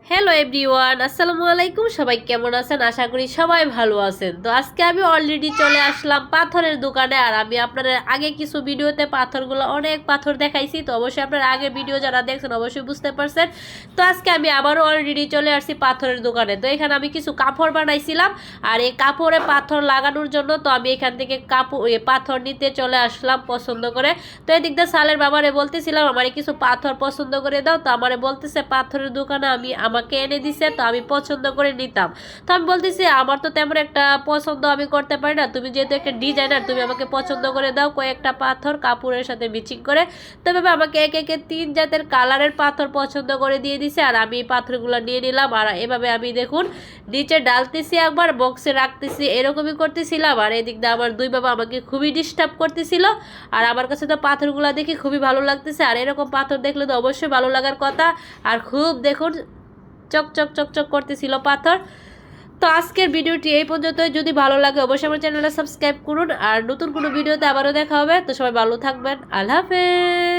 Hello everyone, আসসালামু আলাইকুম। সবাই কেমন আছেন? আশা করি সবাই ভালো আছেন। তো আজকে আমি অলরেডি চলে আসলাম পাথরের দোকানে। আর আমি আপনাদের আগে কিছু ভিডিওতে পাথরগুলো অনেক পাথর দেখাইছি, তো অবশ্যই আপনারা আগের ভিডিও যারা দেখছেন অবশ্যই বুঝতে পারছেন। তো আজকে আমি আবারও অলরেডি চলে আসছি পাথরের দোকানে। তো এখানে আমি কিছু কাপড় বানাইছিলাম, আর এই কাপড়ে পাথর লাগানোর জন্য তো আমি এখান থেকে পাথর নিতে চলে আসলাম পছন্দ করে। তো এদিক দিয়ে সালের বাবারে বলতেছিলাম আমারে কিছু পাথর পছন্দ করে দাও, তো আমারে বলতেছে পাথরের দোকানে আমাকে এনে দিছে, তো আমি পছন্দ করে নিতাম। তো আমি বলতেছি আমার তো তেমন একটা পছন্দ আমি করতে পারি না, তুমি যেহেতু একটা ডিজাইনার তুমি আমাকে পছন্দ করে দাও কয়েকটা পাথর কাপড়ের সাথে ম্যাচিং করে। তবে আমাকে একে একে 3 জাতের কালারের পাথর পছন্দ করে দিয়ে দিছে, আর আমি এই পাথরগুলো নিয়ে নিলাম। আর এভাবে আমি দেখুন নিচে ডালতেছি, একবার বক্সে রাখতেছি, এরকমই করতেছিলাম। আর এদিক দিয়ে আমার দুই বাবা আমাকে খুবই ডিস্টার্ব করতেছিল। আর আমার কাছে তো পাথরগুলো দেখে খুবই ভালো লাগতেছে, আর এরকম পাথর দেখলে তো অবশ্যই ভালো লাগার কথা। আর খুব দেখুন চকচক চকচক করতেছিল পাথর। তো আজকের ভিডিওটি এই পর্যন্তই। যদি ভালো লাগে অবশ্যই আমার চ্যানেলটা সাবস্ক্রাইব করুন, আর নতুন কোনো ভিডিওতে আবারও দেখা হবে। তো সবাই ভালো থাকবেন, আল্লাহ হাফেজ।